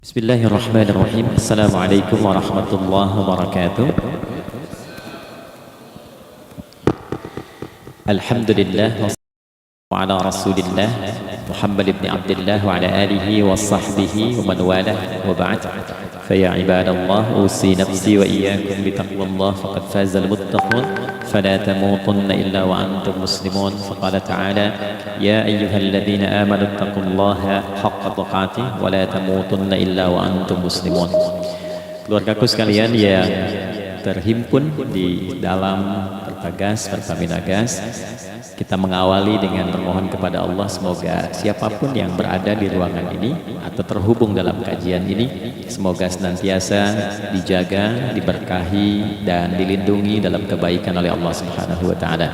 Bismillahirrahmanirrahim. Assalamualaikum warahmatullahi wabarakatuh. Alhamdulillah wa ala rasulillah Muhammad ibn Abdullah wa ala alihi wa sahbihi wa man walah wa ba'd. Fa ya ibadallah, usi nafsi wa iyyakum bi taqwallah faqad fazal muttaqun fala tamutunna illa wa antum muslimun. Faqala ta'ala ya ayyuhalladzina amanu taqullaha haqqa tuqatih wa la tamutunna illa wa antum muslimun. Keluargaku sekalian yang terhimpun di dalam Pertagas, Pertamina Gas, kita mengawali dengan bermohon kepada Allah semoga siapapun yang berada di ruangan ini atau terhubung dalam kajian ini, semoga senantiasa dijaga, diberkahi dan dilindungi dalam kebaikan oleh Allah Subhanahu wa taala.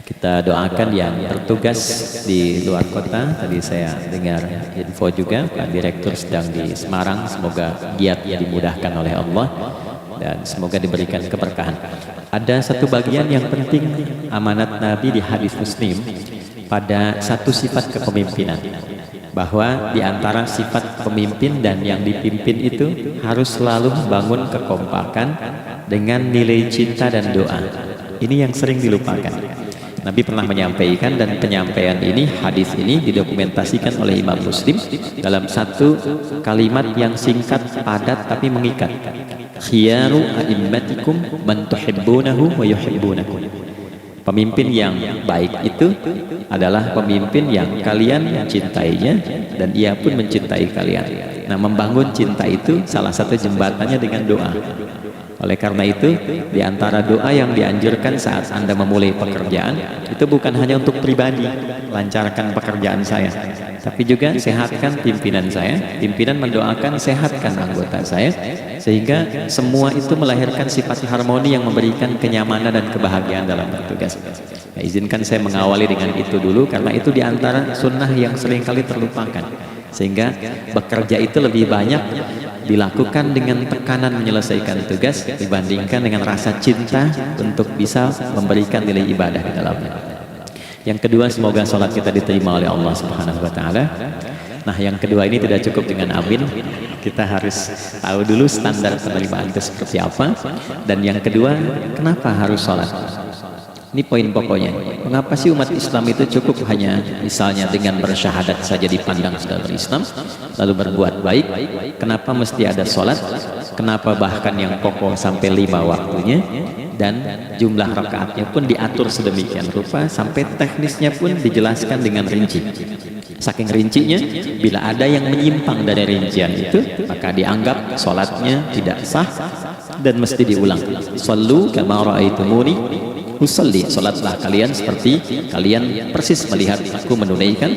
Kita doakan yang bertugas di luar kota. Tadi saya dengar info juga Pak Direktur sedang di Semarang, semoga giat dimudahkan oleh Allah dan semoga diberikan keberkahan. Ada satu bagian yang penting amanat Nabi di hadis Muslim pada satu sifat kepemimpinan, bahwa di antara sifat pemimpin dan yang dipimpin itu harus selalu membangun kekompakan dengan nilai cinta dan doa. Ini yang sering dilupakan. Nabi pernah menyampaikan, dan penyampaian ini, hadis ini didokumentasikan oleh Imam Muslim dalam satu kalimat yang singkat, padat tapi mengikat. Khiyaru a'immatikum man tuhibbunahu wa yuhibbunakum. Pemimpin yang baik itu adalah pemimpin yang kalian mencintainya dan ia pun mencintai kalian. Nah, membangun cinta itu salah satu jembatannya dengan doa. Oleh karena itu, di antara doa yang dianjurkan saat Anda memulai pekerjaan, itu bukan hanya untuk pribadi, lancarkan pekerjaan saya, tapi juga sehatkan pimpinan saya. Pimpinan mendoakan sehatkan anggota saya, sehingga semua itu melahirkan sifat harmoni yang memberikan kenyamanan dan kebahagiaan dalam bertugas. Nah, izinkan saya mengawali dengan itu dulu, karena itu di antara sunnah yang seringkali terlupakan, sehingga bekerja itu lebih banyak dilakukan dengan tekanan menyelesaikan tugas dibandingkan dengan rasa cinta untuk bisa memberikan nilai ibadah di dalamnya. Yang kedua, semoga sholat kita diterima oleh Allah Subhanahu wa taala. Nah, yang kedua ini tidak cukup dengan amin, kita harus tahu dulu standar penerimaan itu seperti apa. Dan yang kedua, kenapa harus sholat? Ini poin pokoknya. Mengapa sih umat Islam itu cukup hanya misalnya dengan bersyahadat saja dipandang sudah berislam, lalu berbuat baik? Kenapa mesti ada sholat? Kenapa bahkan yang pokok sampai 5 waktunya? Dan jumlah rakaatnya pun diatur sedemikian rupa, sampai teknisnya pun dijelaskan dengan rinci. Saking rincinya, bila ada yang menyimpang dari rincian itu, maka dianggap sholatnya tidak sah dan mesti diulang. Shallu kama ra'aitumuni usalli, sholatlah kalian seperti kalian persis melihat aku menunaikan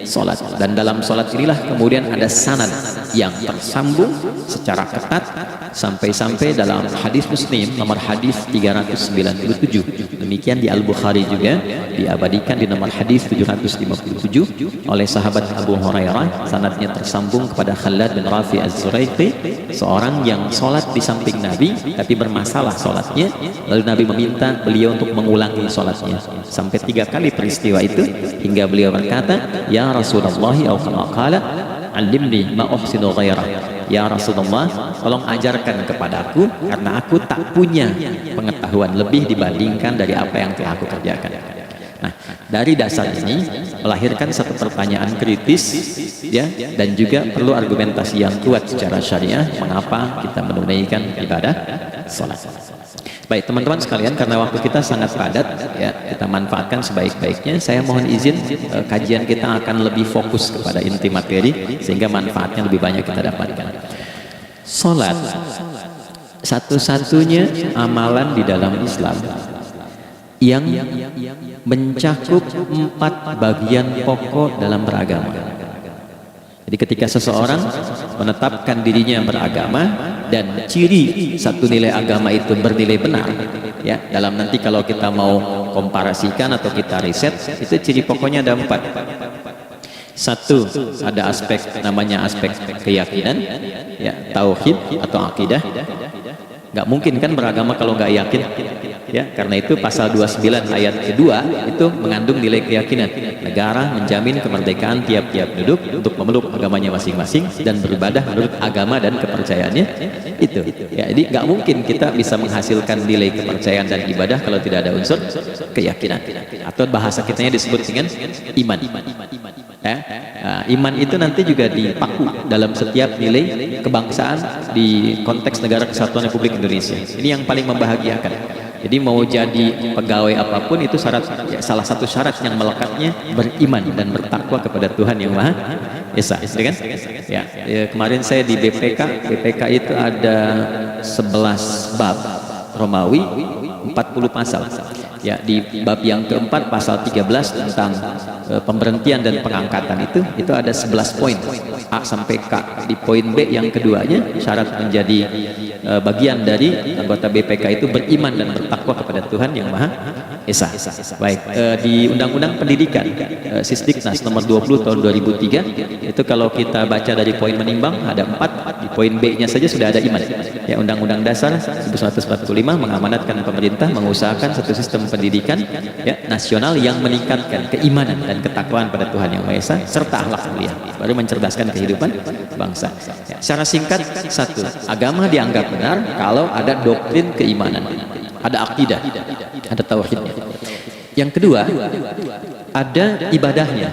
sholat. Dan dalam sholat inilah kemudian ada sanad yang tersambung secara ketat sampai-sampai dalam hadis Muslim nomor hadis 397. Demikian di Al-Bukhari juga diabadikan di nomor hadis 757 oleh sahabat Abu Hurairah. Sanadnya tersambung kepada Khalad bin Rafi Az-Zuraiqi, seorang yang sholat di samping Nabi tapi bermasalah sholatnya, lalu Nabi meminta beliau untuk mengulangi sholatnya sampai 3 kali peristiwa itu, hingga beliau berkata, ya Rasulullah alimni ma uhsinu ghairah. Ya Rasulullah, tolong ajarkan kepadaku, karena aku tak punya pengetahuan lebih dibandingkan dari apa yang telah aku kerjakan. Nah, dari dasar ini melahirkan satu pertanyaan kritis, ya, dan juga perlu argumentasi yang kuat secara syariah mengapa kita menunaikan ibadah salat. Baik teman-teman sekalian, karena waktu kita sangat padat, ya, kita manfaatkan sebaik-baiknya. Saya mohon izin, kajian kita akan lebih fokus kepada inti materi sehingga manfaatnya lebih banyak kita dapatkan. Salat satu-satunya amalan di dalam Islam yang mencakup 4 bagian pokok dalam beragama. Jadi ketika seseorang menetapkan dirinya beragama dan ciri satu nilai agama itu bernilai benar, ya, dalam nanti kalau kita mau komparasikan atau kita riset, itu ciri pokoknya ada 4. Satu, ada aspek namanya aspek keyakinan, ya, tauhid atau akidah. Nggak mungkin kan beragama kalau nggak yakin. Ya, karena itu pasal 29 ayat kedua itu mengandung nilai keyakinan. Negara menjamin kemerdekaan tiap-tiap penduduk untuk memeluk agamanya masing-masing dan beribadah menurut agama dan kepercayaannya itu. Ya, jadi nggak mungkin kita bisa menghasilkan nilai kepercayaan dan ibadah kalau tidak ada unsur keyakinan. Atau bahasa kitanya disebut dengan iman. Ya, nah, iman itu nanti juga dipaku dalam setiap nilai kebangsaan di konteks Negara Kesatuan Republik Indonesia. Ini yang paling membahagiakan. Jadi mau jadi pegawai apapun itu syarat, ya, salah satu syarat yang melekatnya beriman dan bertakwa kepada Tuhan yang Maha Esa, ya kan? Ya, kemarin saya di BPK itu ada 11 bab Romawi, 40 pasal. Ya, di bab yang keempat pasal 13 tentang pemberhentian dan pengangkatan itu ada 11 poin A sampai K. Di poin B yang keduanya syarat menjadi bagian dari anggota BPK itu beriman dan bertakwa kepada Tuhan yang Maha Esa. Baik, di Undang-Undang Pendidikan Sisdiknas nomor 20 tahun 2003 itu kalau kita baca dari poin menimbang ada 4, di poin B-nya saja sudah ada iman. Ya, Undang-Undang Dasar 1945 mengamanatkan pemerintah mengusahakan satu sistem pendidikan, ya, nasional yang meningkatkan keimanan dan ketakwaan pada Tuhan yang Maha Esa serta akhlak mulia, baru mencerdaskan kehidupan bangsa. Ya, secara singkat, satu, agama dianggap benar kalau ada doktrin keimanan, ada akidah, ada tauhidnya. Yang kedua, ada ibadahnya.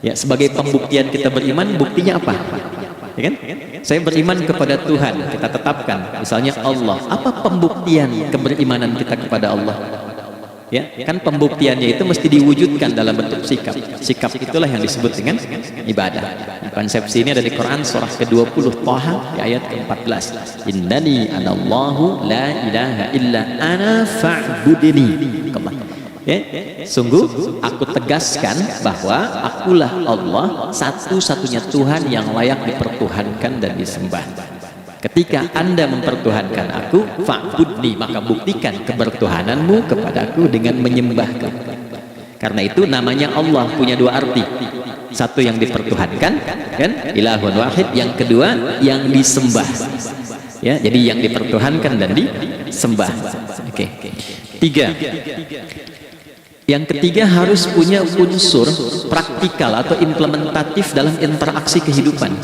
Ya, sebagai pembuktian kita beriman, buktinya apa? Ya kan? Saya beriman kepada Tuhan, kita tetapkan misalnya Allah. Apa pembuktian keberimanan kita kepada Allah? Ya, kan pembuktiannya itu mesti diwujudkan dalam bentuk sikap. Sikap itulah yang disebut dengan ibadah. Konsepsi ini ada di Quran surah ke-20 Thaha ayat ke-14. Innani anallahu la ilaha illa ana fa'budni. Ya, sungguh aku tegaskan bahwa akulah Allah, satu-satunya Tuhan yang layak dipertuhankan dan disembah. Ketika Anda mempertuhankan aku, fa'budni, maka buktikan kebertuhananmu kepadaku dengan menyembahku. Karena itu namanya Allah punya dua arti. Satu yang dipertuhankan, kan? Ilahun wahid. Yang kedua yang disembah. Ya, jadi yang dipertuhankan dan disembah. Oke. Tiga. Yang ketiga harus punya unsur praktikal atau implementatif dalam interaksi kehidupan.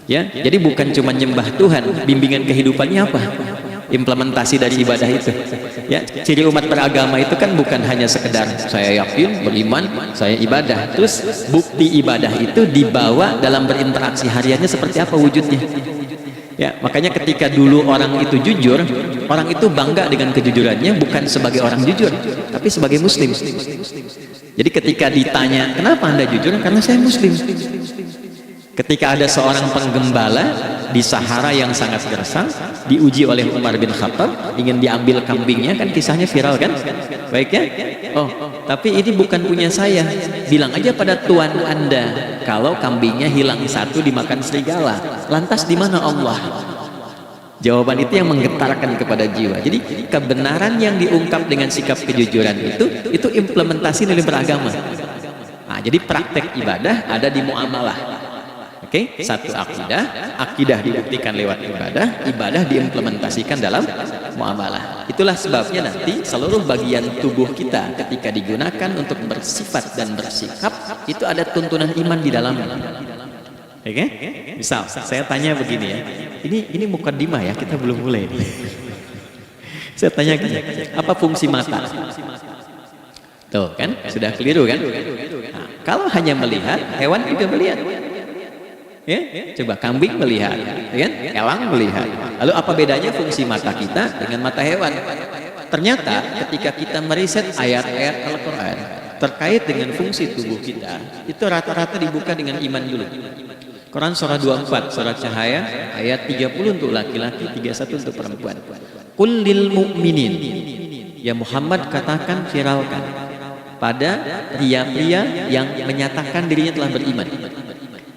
Ya, jadi bukan cuma nyembah Tuhan, bimbingan kehidupannya apa? Implementasi dari ibadah itu. Ya, ciri umat beragama itu kan bukan hanya sekedar saya yakin, beriman, saya ibadah. Terus bukti ibadah itu dibawa dalam berinteraksi hariannya seperti apa wujudnya? Ya, makanya ketika dulu orang itu jujur, orang itu bangga dengan kejujurannya bukan sebagai orang jujur, tapi sebagai muslim. Jadi ketika ditanya, "Kenapa Anda jujur?" "Karena saya muslim." Ketika ada seorang penggembala di Sahara yang sangat gersang, diuji oleh Umar bin Khattab, ingin diambil kambingnya, kan kisahnya viral kan? Baik ya? Oh, tapi ini bukan punya saya. Bilang aja pada tuan Anda kalau kambingnya hilang satu dimakan serigala. Lantas di mana Allah? Jawaban itu yang menggetarkan kepada jiwa. Jadi kebenaran yang diungkap dengan sikap kejujuran itu implementasi nilai beragama. Nah, jadi praktek ibadah ada di muamalah. Oke, satu akidah dibuktikan lewat ibadah, ibadah diimplementasikan dalam muamalah. Itulah sebabnya nanti seluruh bagian tubuh kita ketika digunakan untuk bersifat dan bersikap itu ada tuntunan iman di dalamnya. Oke? Misal saya tanya begini ya, ini mukaddimah ya, kita belum mulai. Saya tanya gini, apa fungsi mata? Tuh kan, sudah keliru kan? Nah, kalau hanya melihat, hewan juga melihat. Ya, coba kambing melihat, ya kan? Elang melihat. Lalu apa bedanya fungsi mata kita dengan mata hewan? Ternyata ketika kita meriset ayat-ayat Al-Quran terkait dengan fungsi tubuh kita, itu rata-rata dibuka dengan iman dulu. Quran surah 24, surah Cahaya, ayat 30 untuk laki-laki, 31 untuk perempuan. Qul lil mu'minin, ya Muhammad katakan, viralkan pada pria-pria yang menyatakan dirinya telah beriman.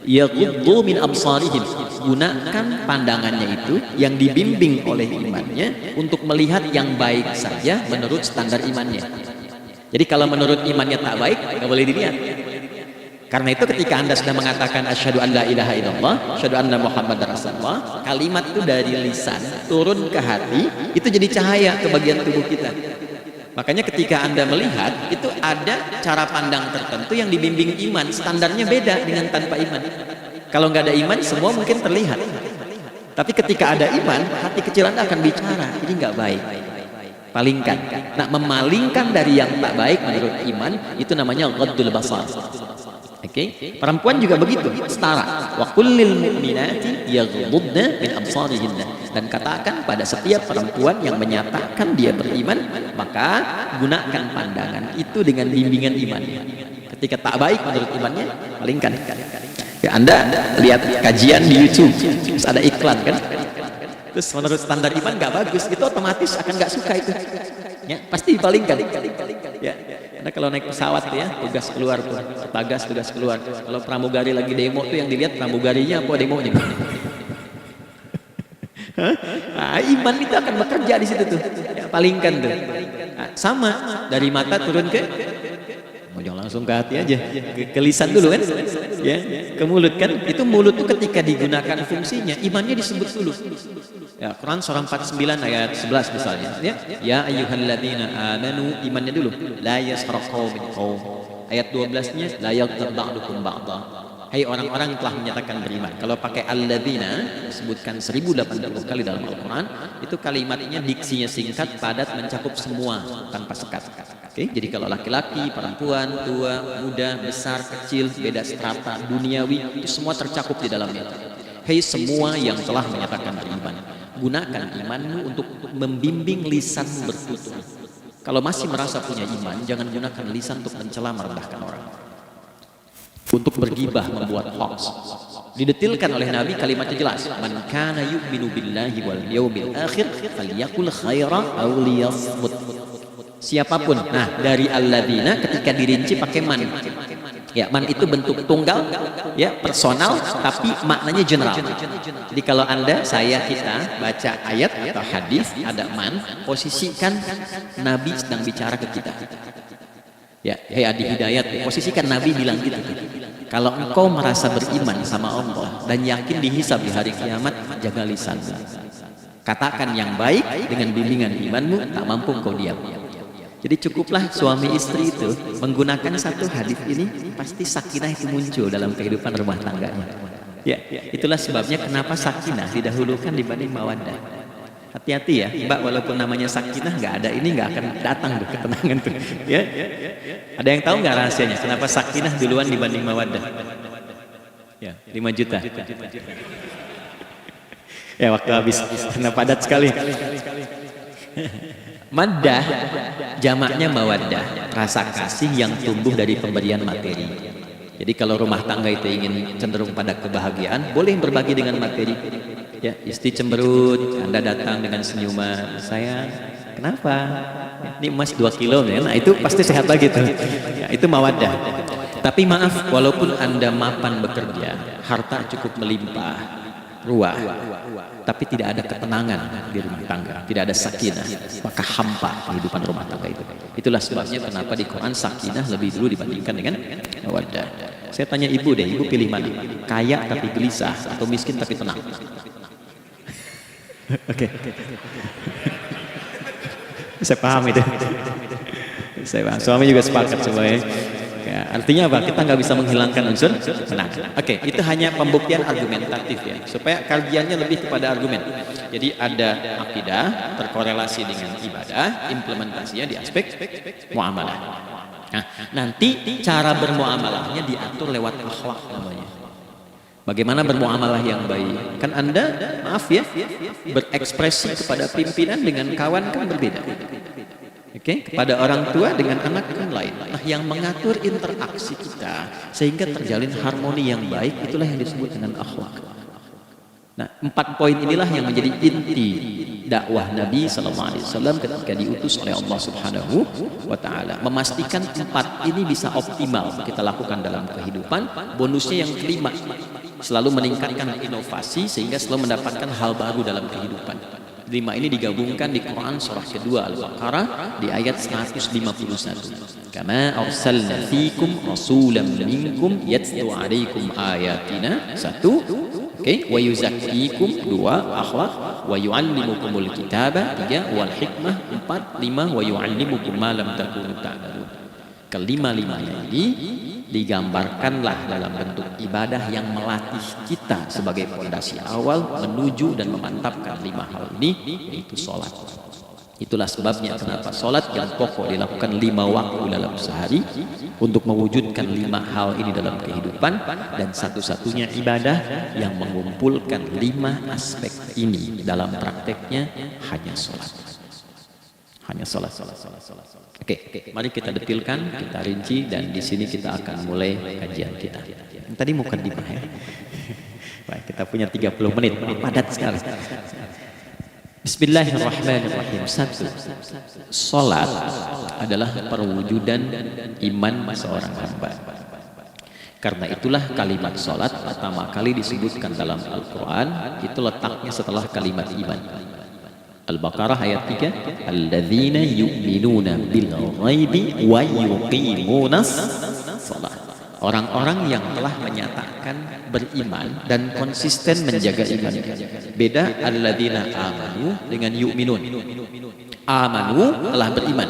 Yaghuddu min absarihim, gunakan pandangannya itu yang dibimbing oleh imannya untuk melihat yang baik saja menurut standar imannya. Jadi kalau menurut imannya tak baik, nggak boleh dilihat. Karena itu ketika Anda sudah mengatakan asyhadu an la ilaha illallah, asyhadu anna muhammadar rasulullah, kalimat itu dari lisan turun ke hati, itu jadi cahaya ke bagian tubuh kita. Makanya ketika Anda melihat, itu ada cara pandang tertentu yang dibimbing iman, standarnya beda dengan tanpa iman. Kalau nggak ada iman, semua mungkin terlihat. Tapi ketika ada iman, hati kecil Anda akan bicara, ini nggak baik. Palingkan. Nah, memalingkan dari yang tak baik menurut iman, itu namanya ghaddul basar. Oke, perempuan juga begitu, setara. Wa kullil mu'minati yaghdudna min absarihinna. Dan katakan pada setiap perempuan yang menyatakan dia beriman, maka gunakan pandangan itu dengan bimbingan iman. Ketika tak baik menurut imannya, palingkan. Ya, Anda lihat kajian di YouTube, terus ada iklan kan? Terus menurut standar iman nggak bagus, itu otomatis akan nggak suka itu. Ya, pasti dipalingkan. Ya. Karena kalau naik pesawat ya, tugas keluar tuh, tugas keluar. Kalau pramugari lagi demo tuh yang dilihat pramugarinya apa demonya. Nah, iman itu akan bekerja di situ tuh. Ya, palingkan tuh. Nah, sama dari mata turun ke jangan langsung ke hati aja, ke lisan dulu kan, ya, ke mulut kan. Itu mulut tuh ketika digunakan fungsinya, imannya disebut dulu. Ya, Quran surah 49 ayat 11 misalnya, ya ayyuhalladzina amanu, imannya dulu. La yaskhar qaumin qaum. Ayat 12-nya la yaghtab ba'dukum ba'dha. Hai orang-orang yang telah menyatakan beriman. Kalau pakai alladzina disebutkan 1080 kali dalam Al-Quran, itu kalimatnya diksinya singkat, padat, mencakup semua tanpa sekat. Oke, jadi kalau laki-laki, perempuan, tua, muda, besar, kecil, beda strata, duniawi, itu semua tercakup di dalamnya. Hei semua yang telah menyatakan beriman, gunakan imanmu untuk membimbing lisanmu bertutur. Kalau masih merasa punya iman, jangan gunakan lisan untuk mencela, merendahkan orang, untuk bergibah, membuat hoax. Didetilkan oleh Nabi, kalimatnya jelas, man kana yu'minu billahi wal yawmil akhir falyakul khairan aw liyasmut. Siapapun. Nah, dari alladzina ketika dirinci pakai man. Ya, man itu bentuk tunggal, ya, personal, tapi maknanya general. Jadi kalau Anda, saya, kita baca ayat atau hadis ada man, posisikan Nabi sedang bicara ke kita. Ya, hey Adi Hidayat, posisikan Nabi bilang gitu. Kalau engkau merasa beriman sama Allah dan yakin dihisab di hari kiamat, jaga lisan. Katakan yang baik dengan bimbingan imanmu, tak mampu engkau diam. Jadi cukuplah suami istri itu menggunakan satu hadis ini, pasti sakinah itu muncul dalam kehidupan rumah tangganya. Ya, itulah sebabnya kenapa sakinah didahulukan dibanding mawaddah. Hati-hati ya, Mbak, walaupun namanya sakinah nggak ada ini, nggak akan datang tuh ketenangan tuh. Ya, ada yang tahu nggak rahasianya? Kenapa sakinah duluan dibanding mawaddah? Ya, 5 juta. Ya, waktu habis karena padat sekali. Maddah jamaknya mawaddah, rasa kasih yang tumbuh dari pemberian materi. Jadi kalau rumah tangga itu ingin cenderung pada kebahagiaan, boleh berbagi dengan materi. Ya, istri cemberut, Anda datang dengan senyuman, saya kenapa? Ini emas 2 kilo ya, nah itu pasti sehat lagi tuh. Ya, itu mawaddah. Tapi maaf, walaupun Anda mapan bekerja, harta cukup melimpah, ruah, tapi tidak ada ketenangan di rumah tangga, tidak ada sakinah, maka hampa kehidupan rumah tangga itu. Itulah sebabnya kenapa di Quran sakinah lebih dulu dibandingkan dengan mawaddah. Saya tanya ibu deh, ibu pilih mana? Kaya tapi gelisah atau miskin tapi tenang? Oke. Saya paham itu. Saya paham. Suami juga sepakat semuanya. Ya, artinya apa? Kita nggak bisa menghilangkan unsur tenang. Oke, itu hanya pembuktian argumentatif ya, supaya kajiannya lebih kepada argumen. Jadi ada akidah terkorelasi dengan ibadah, implementasinya di aspek muamalah. Nah, nanti cara bermuamalahnya diatur lewat akhlak namanya. Bagaimana bermuamalah yang baik? Kan Anda, maaf ya, berekspresi kepada pimpinan dengan kawan kan berbeda. Oke, kepada orang tua dengan anak kan lain. Nah, yang mengatur interaksi kita sehingga terjalin harmoni yang baik, itulah yang disebut dengan akhlak. Nah, 4 poin inilah yang menjadi inti dakwah Nabi SAW ketika diutus oleh Allah Subhanahu wa Ta'ala. Memastikan 4 ini bisa optimal kita lakukan dalam kehidupan. Bonusnya yang kelima, selalu meningkatkan inovasi sehingga selalu mendapatkan hal baru dalam kehidupan. 5 ini digabungkan di Quran surah kedua Al-Baqarah di ayat 151. Kama arsalna fikum rasulan minkum yatlu alaikum ayatina. Satu. Oke, wa yuzakkikum. Dua, akhlak. Wa yu'allimukumul kitaba. Tiga, wal hikmah. Empat, lima, wa yu'allimukum ma lam takunu ta'lamun. Kelima-limanya ini digambarkanlah dalam bentuk ibadah yang melatih kita sebagai fondasi awal menuju dan memantapkan lima hal ini, yaitu sholat. Itulah sebabnya kenapa sholat yang pokok dilakukan 5 waktu dalam sehari untuk mewujudkan 5 hal ini dalam kehidupan, dan satu-satunya ibadah yang mengumpulkan 5 aspek ini dalam prakteknya hanya sholat. Hanya sholat. Oke, mari kita detilkan, kita rinci, dan di sini kita akan mulai kajian kita. Tadi mukadimah ya. Baik, kita punya 30 menit, padat sekali. Bismillahirrahmanirrahim. Satu, sholat adalah perwujudan iman seorang hamba. Karena itulah kalimat sholat pertama kali disebutkan dalam Al-Quran, itu letaknya setelah kalimat iman. Al-Baqarah ayat 3, alladzina yu'minuna bil ghaibi wa yuqimunas shalah. Orang-orang yang telah menyatakan beriman dan konsisten menjaga iman. Beda alladzina amanu dengan yu'minun. Amanu telah beriman,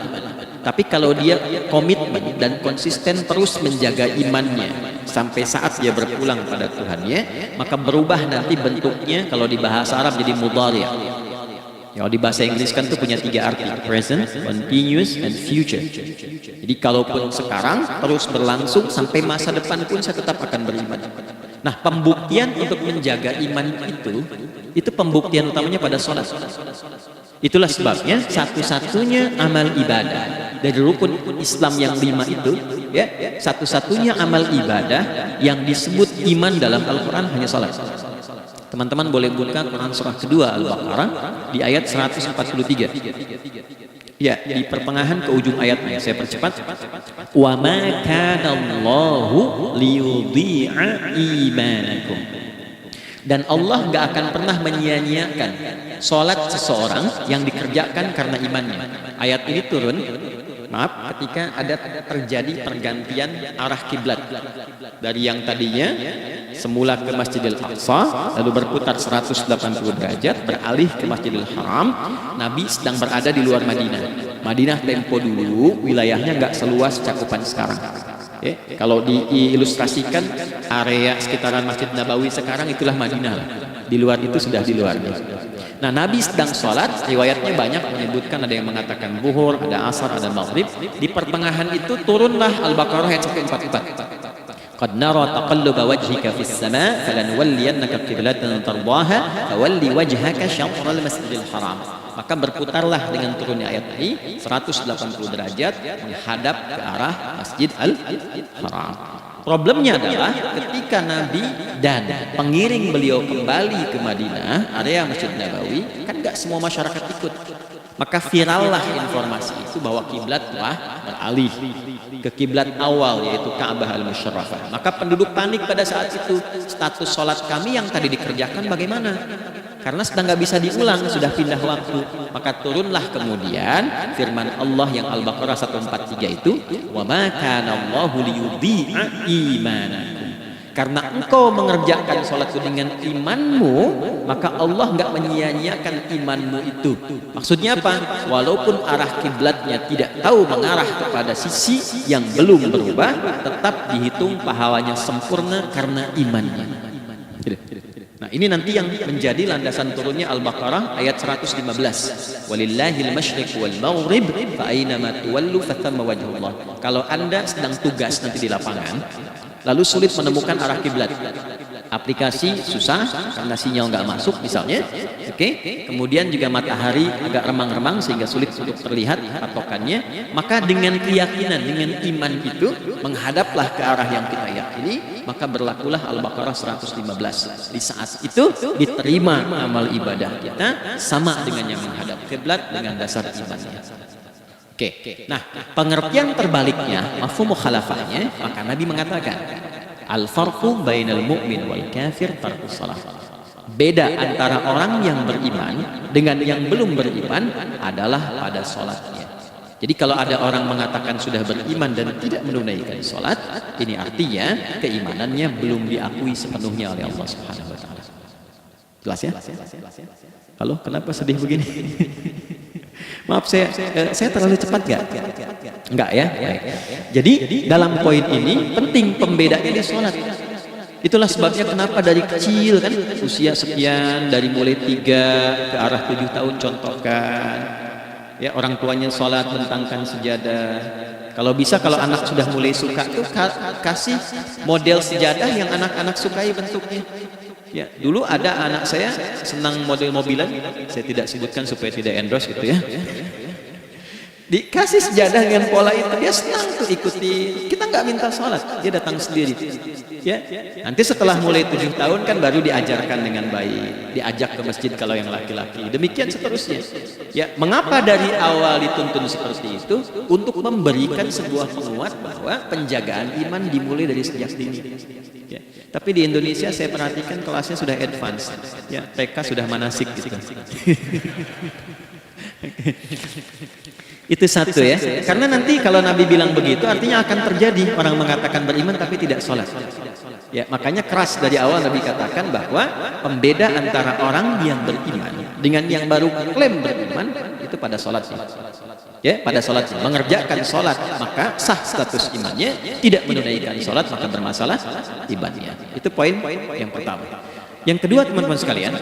tapi kalau dia komitmen dan konsisten terus menjaga imannya sampai saat dia berpulang pada Tuhannya, maka berubah nanti bentuknya. Kalau di bahasa Arab jadi mudhari'. Kalau di bahasa Inggris kan itu punya 3 arti, present, continuous, and future. Jadi kalaupun sekarang terus berlangsung sampai masa depan pun saya tetap akan beriman. Nah, pembuktian untuk menjaga iman itu pembuktian utamanya pada sholat. Itulah sebabnya satu-satunya amal ibadah dari rukun Islam yang 5 itu, ya, satu-satunya amal ibadah yang disebut iman dalam Al-Quran hanya sholat. Teman-teman boleh buka Quran surah kedua Al-Baqarah di ayat 143. Ya, di pertengahan ke ujung ayatnya saya percepat. Wa ma kana Allahu liyudhi'a imanakum. Dan Allah gak akan pernah menyia-nyiakan sholat seseorang yang dikerjakan karena imannya. Ayat ini turun, maaf, ketika ada terjadi pergantian arah kiblat dari yang tadinya semula ke Masjidil Aqsa lalu berputar 180 derajat beralih ke Masjidil Haram. Nabi sedang berada di luar Madinah. Madinah tempo dulu wilayahnya nggak seluas cakupan sekarang. Kalau diilustrasikan area sekitaran Masjid Nabawi sekarang itulah Madinah lah. Di luar itu sudah di luarnya. Nah, Nabi sedang sholat, riwayatnya banyak menyebutkan, ada yang mengatakan zuhur, ada asar, ada maghrib. Di pertengahan itu turunlah Al-Baqarah ayat 144. Qad nara taqalluba wajhika fis sama' falanwalliyannaka qiblatan tardaha fawalli wajhaka syatral masjidil haram. Maka berputarlah dengan turunnya ayat ini 180 derajat menghadap ke arah Masjid Al-Haram. Problemnya adalah ketika Nabi dan pengiring beliau kembali ke Madinah, area Masjid Nabawi, kan gak semua masyarakat ikut. Maka virallah informasi itu bahwa kiblat telah beralih ke kiblat awal, yaitu Ka'bah Al-Musyarrafah. Maka penduduk panik pada saat itu, status sholat kami yang tadi dikerjakan bagaimana? Karena sedang nggak bisa diulang, sudah pindah waktu. Maka turunlah kemudian firman Allah yang Al-Baqarah 143 itu, wa ma kana Allahu liyudhi'a imanakum. Karena engkau mengerjakan sholat itu dengan imanmu, maka Allah nggak menyia-nyiakan imanmu itu. Maksudnya apa? Walaupun arah kiblatnya tidak tahu mengarah kepada sisi yang belum berubah, tetap dihitung pahalanya sempurna karena imannya. Nah, ini nanti yang menjadi landasan turunnya Al-Baqarah ayat 115. Walillahil masyriq wal maghrib fa aina ma tuwallu fathamma wajhullah. Kalau Anda sedang tugas nanti di lapangan, lalu sulit menemukan arah kiblat, aplikasi susah karena sinyal nggak masuk misalnya, oke, kemudian juga matahari agak remang-remang sehingga sulit untuk terlihat patokannya, maka dengan keyakinan, dengan iman itu menghadaplah ke arah yang kita yakini, maka berlakulah Al-Baqarah 115. Di saat itu diterima amal ibadah kita sama dengan yang menghadap kiblat dengan dasar imannya. Oke. Nah, pengertian terbaliknya, mafhum mukhalafahnya, maka Nabi mengatakan al-farqu bainal mu'min wal kafir tarkus shalah. Beda antara orang yang beriman dengan yang belum beriman adalah pada sholatnya. Jadi kalau ada orang mengatakan sudah beriman dan tidak menunaikan sholat, ini artinya keimanannya belum diakui sepenuhnya oleh Allah Subhanahu wa taala. Jelas ya? Halo, kenapa sedih begini? Maaf, saya terlalu cepat nggak? Enggak ya? Baik. Jadi dalam poin ini penting pembedanya di sholat. Itulah sebabnya kenapa dari kecil kan, usia sekian, dari mulai 3 ke arah 7 tahun contohkan. Ya, orang tuanya sholat bentangkan sejadah. Kalau bisa, kalau anak sudah mulai suka tuh kasih model sejadah yang anak-anak sukai bentuknya. Ya, dulu ada anak saya senang model mobilan, saya tidak sebutkan supaya tidak endorse gitu ya. Dikasih sejadah dengan pola itu, dia senang tuh ikuti. Kita nggak minta sholat, dia datang sendiri. Ya, nanti setelah mulai 7 tahun kan baru diajarkan dengan baik, diajak ke masjid kalau yang laki-laki. Demikian seterusnya. Ya, mengapa dari awal dituntun seperti itu? Untuk memberikan sebuah penguat bahwa penjagaan iman dimulai dari sejak dini. Ya. Tapi di Indonesia saya perhatikan kelasnya sudah advance. Ya, TK sudah manasik gitu. Itu satu ya. Karena nanti kalau Nabi bilang begitu artinya akan terjadi orang mengatakan beriman tapi tidak sholat. Ya, makanya keras dari awal Nabi katakan bahwa pembeda antara orang yang beriman dengan yang baru klaim beriman itu pada sholatnya. Ya, pada sholatnya mengerjakan sholat maka sah status imannya, tidak menunaikan sholat maka bermasalah imannya. Itu poin yang pertama. Yang kedua teman-teman sekalian,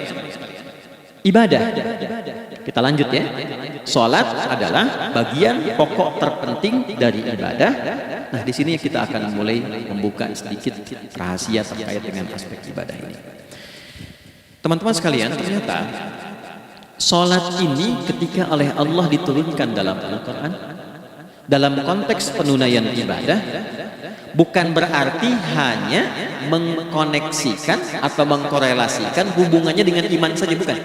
ibadah. Kita lanjut ya. Sholat adalah bagian pokok terpenting dari ibadah. Nah, di sini kita akan mulai membuka sedikit rahasia terkait dengan aspek ibadah ini. Teman-teman sekalian, ternyata sholat ini ketika oleh Allah diturunkan dalam Al-Quran, dalam konteks penunaian ibadah, bukan berarti hanya mengkoneksikan atau mengkorelasikan hubungannya dengan iman saja, bukan.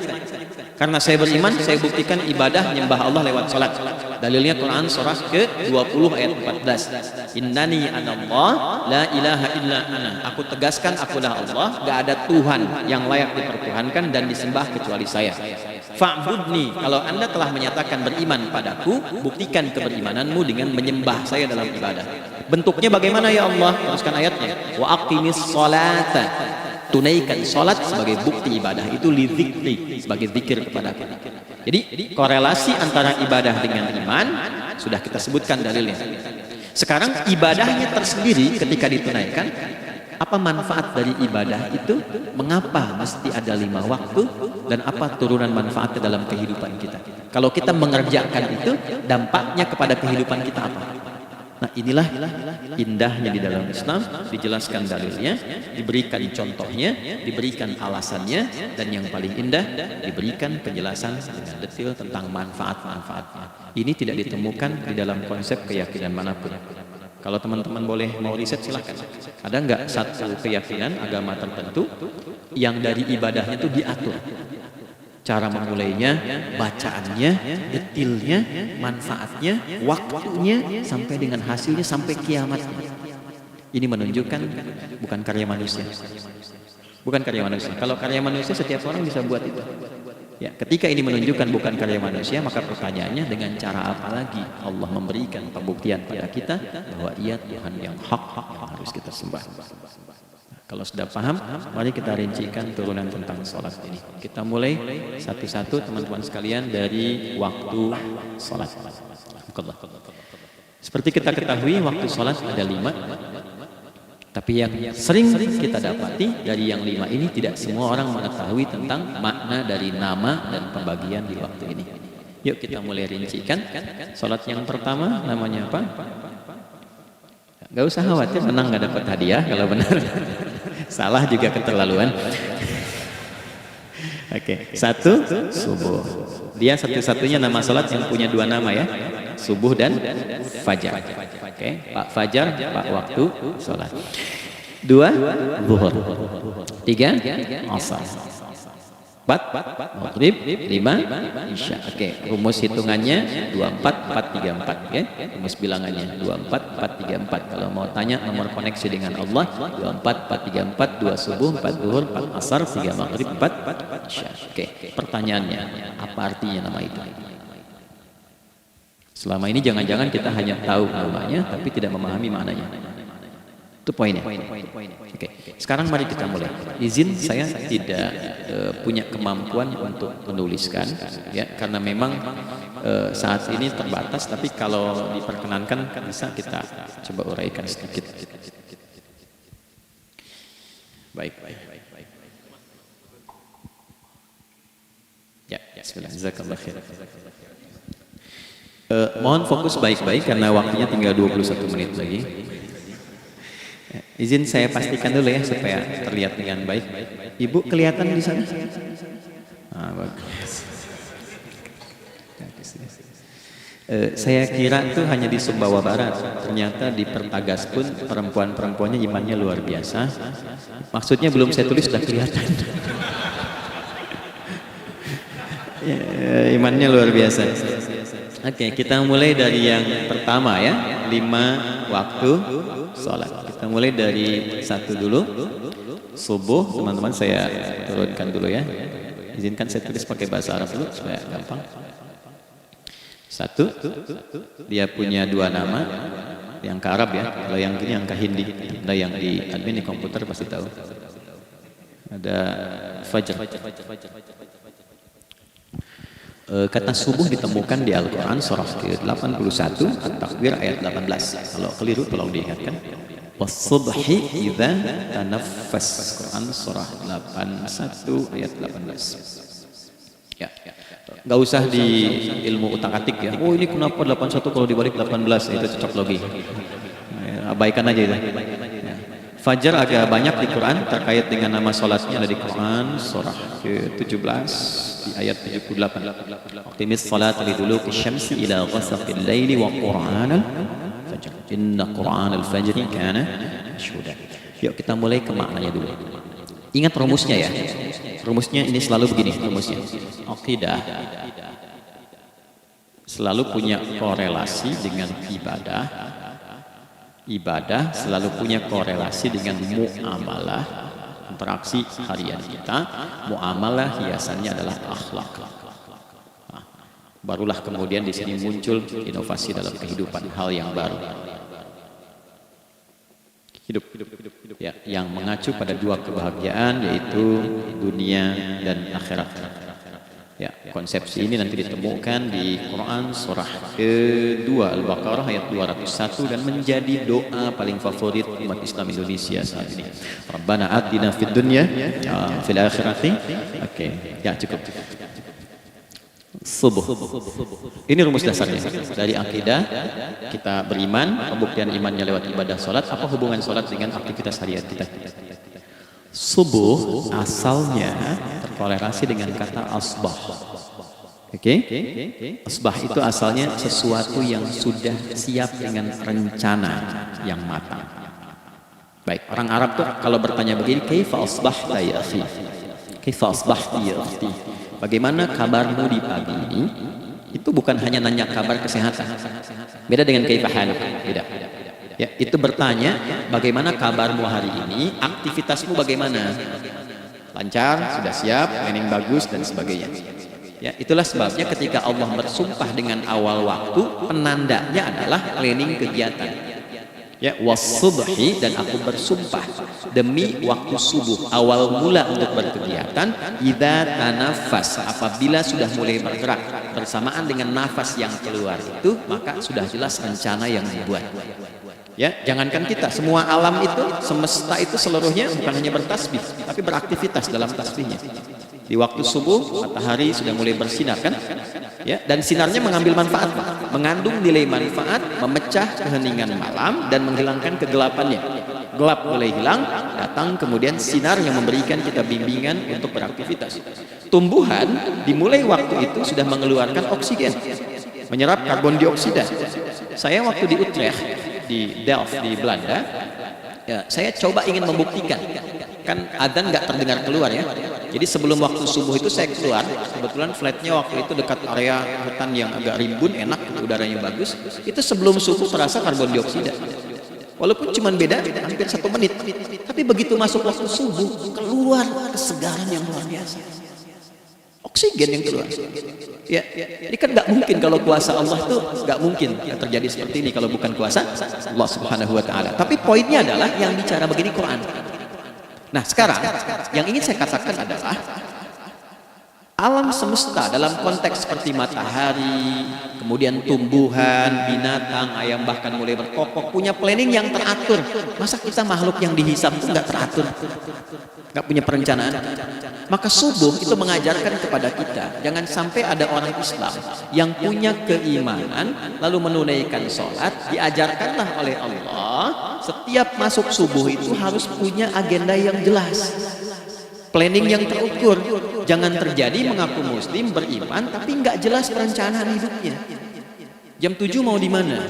Karena saya beriman, saya buktikan ibadah nyembah Allah lewat sholat. Dalilnya Quran surah ke-20 ayat 14. Innani anallah la ilaha illa ana. Aku tegaskan akulah Allah, gak ada Tuhan yang layak dipertuhankan dan disembah kecuali saya. Fa'budni, kalau Anda telah menyatakan beriman padaku, buktikan keberimananmu dengan menyembah saya dalam ibadah. Bentuknya bagaimana ya Allah? Teruskan ayatnya. Wa aqimis sholata. Tunaikan sholat sebagai bukti ibadah itu lidzikri, sebagai zikir kepada aku. Jadi korelasi antara ibadah dengan iman sudah kita sebutkan dalilnya. Sekarang ibadahnya tersendiri ketika ditunaikan, apa manfaat dari ibadah itu? Mengapa mesti ada 5 waktu dan apa turunan manfaatnya dalam kehidupan kita? Kalau kita mengerjakan itu, dampaknya kepada kehidupan kita apa? Nah, inilah indahnya di dalam Islam, dijelaskan dalilnya, diberikan contohnya, diberikan alasannya, dan yang paling indah, diberikan penjelasan dengan detail tentang manfaat-manfaatnya. Ini tidak ditemukan di dalam konsep keyakinan manapun. Kalau teman-teman boleh mau riset silahkan. Ada nggak satu keyakinan agama tertentu yang dari ibadahnya itu diatur? Cara memulainya, bacaannya, detailnya, manfaatnya, waktunya, sampai dengan hasilnya, sampai kiamatnya. Ini menunjukkan bukan karya manusia. Bukan karya manusia. Kalau karya manusia setiap orang bisa buat itu. Ya, ketika ini menunjukkan bukan karya manusia, maka pertanyaannya dengan cara apa lagi Allah memberikan pembuktian pada kita bahwa Ia Tuhan yang hak yang harus kita sembah. Kalau sudah paham, mari kita rincikan turunan tentang sholat ini. Kita mulai satu-satu teman-teman sekalian dari waktu sholat. Seperti kita ketahui, waktu sholat ada 5. Tapi yang sering kita dapati dari yang 5 ini tidak semua orang mengetahui tentang makna dari nama dan pembagian di waktu ini. Yuk kita mulai rincikan. Sholat yang pertama namanya apa? Gak usah khawatir, menang gak dapat hadiah kalau benar. Salah juga keterlaluan. Oke, 1 subuh. Dia satu-satunya nama salat yang punya 2 nama ya, subuh dan fajar. Oke, Pak Fajar, Pak waktu salat. 2 zuhur. 3 asar. 4 maghrib, 5 isya. Oke, rumus hitungannya 24 434 ya. Rumus bilangannya 24 434. Kalau mau tanya nomor koneksi dengan Allah 24 434, 2 subuh, 4 zuhur, 4 asar, 3 maghrib, 4 isya. Oke, pertanyaannya apa artinya nama itu? Selama ini jangan-jangan kita hanya tahu namanya tapi tidak memahami maknanya. Itu poinnya. Oke. Sekarang mari kita mulai. Izin saya tidak punya kemampuan untuk menuliskan ya karena memang saat ini terbatas, tapi kalau diperkenankan bisa kita coba uraikan sedikit. Baik. Ya, bismillah. Jazakallah khair. Mohon fokus baik-baik karena waktunya tinggal 21 menit lagi. Izin saya pastikan dulu ya supaya terlihat dengan baik. Ibu kelihatan di sana? Bagus. Saya kira itu hanya di Sumbawa Barat. Ternyata di Pertagas pun perempuan-perempuannya imannya luar biasa. Maksudnya belum saya tulis sudah kelihatan. Ya, imannya luar biasa. Oke, kita mulai dari yang pertama ya, 5 waktu sholat. Kita mulai dari 1 dulu. Subuh, teman-teman saya turunkan dulu ya. Izinkan saya tulis pakai bahasa Arab dulu supaya gampang. 1, dia punya 2 nama, yang ke Arab ya. Kalau yang ini yang ke Hindi. Ada yang di admin di komputer pasti tahu. Ada Fajr. Kata subuh ditemukan di Al-Quran surah ke-81 At-Takwir ayat 18. Kalau keliru tolong diingatkan. Was-subhi idza tanaffas. Quran surah 81 ayat 18. Ya. Nggak usah di ilmu utak-atik ya. Oh ini kenapa 81 kalau dibalik 18? Itu cocok logi. Abaikan aja itu. Fajar agak banyak di Quran terkait dengan nama sholatnya ada di Quran surah ke-17 di ayat 78. Optimis salat liduluki syamsi ila ghasaqil laili wa qur'anal fajr. Inna qur'anal fajri kana mashhuda. Yuk kita mulai ke maknanya dulu. Ingat rumusnya ya. Rumusnya ini selalu begini rumusnya. Aqidah selalu punya korelasi dengan ibadah. Ibadah selalu punya korelasi dengan muamalah, interaksi harian kita. Muamalah hiasannya adalah akhlak. Nah, barulah kemudian di sini muncul inovasi dalam kehidupan, hal yang baru. Hidup ya, yang mengacu pada 2 kebahagiaan yaitu dunia dan akhirat. Ya, konsepsi ini nanti ditemukan di Quran surah ke-2 Al-Baqarah ayat 201 dan menjadi doa paling favorit umat Islam Indonesia saat ini. Rabbana atina fid dunya fil akhirati. Oke, ya cukup. Subuh. Ini rumus dasarnya. Dari akidah kita beriman, pembuktian imannya lewat ibadah salat. Apa hubungan salat dengan aktivitas harian kita? Subuh asalnya terkorelasi dengan kata asbah. Oke? Asbah itu asalnya sesuatu yang sudah siap dengan rencana yang matang. Baik, orang Arab tuh kalau bertanya begini, kaifa asbahta ya akhi? Kaifa asbahti ya ukhti? Bagaimana kabarmu di pagi ini? Itu bukan hanya nanya kabar kesehatan. Beda dengan kaifa haluk, beda. Ya, itu bertanya bagaimana kabarmu hari ini, aktivitasmu bagaimana? Lancar, sudah siap, planning bagus dan sebagainya. Ya, itulah sebabnya ketika Allah bersumpah dengan awal waktu, penandanya adalah planning kegiatan. Ya, was-subhi, dan aku bersumpah demi waktu subuh, awal mula untuk berkegiatan, idza tanafas, apabila sudah mulai bergerak bersamaan dengan nafas yang keluar itu, maka sudah jelas rencana yang dibuat. Ya, jangankan kita, semua alam itu, semesta itu seluruhnya bukan hanya bertasbih, tapi beraktivitas dalam tasbihnya. Di waktu subuh, matahari sudah mulai bersinar kan? Ya, dan sinarnya mengambil manfaat, mengandung nilai manfaat, memecah keheningan malam dan menghilangkan kegelapannya. Gelap mulai hilang, datang kemudian sinar yang memberikan kita bimbingan untuk beraktivitas. Tumbuhan dimulai waktu itu sudah mengeluarkan oksigen, menyerap karbon dioksida. Saya waktu di Utrecht, di Delft di Belanda, ya, saya coba ingin membuktikan, kan adzan nggak terdengar keluar ya. Jadi sebelum waktu subuh itu saya keluar, kebetulan flatnya waktu itu dekat area hutan yang agak rimbun, enak, udaranya bagus. Itu sebelum subuh terasa karbon dioksida. Walaupun cuma beda hampir 1 menit, tapi begitu masuk waktu subuh keluar kesegaran yang luar biasa. Oksigen yang keluar. Ya, ini kan nggak mungkin kalau kuasa Allah itu nggak mungkin terjadi seperti ini kalau bukan kuasa Allah Subhanahu Wa Taala. Tapi poinnya adalah yang bicara begini Quran. Nah sekarang yang ingin saya katakan adalah alam semesta dalam konteks seperti matahari, kemudian tumbuhan, binatang, ayam bahkan mulai berkokok punya planning yang teratur. Masa kita makhluk yang dihisap itu nggak teratur, nggak punya perencanaan? Maka subuh itu mengajarkan kepada kita jangan sampai ada orang Islam yang punya keimanan lalu menunaikan sholat. Diajarkanlah oleh Allah setiap masuk subuh itu harus punya agenda yang jelas, planning yang terukur. Jangan terjadi mengaku muslim beriman tapi nggak jelas perencanaan hidupnya. Jam 7 mau di mana?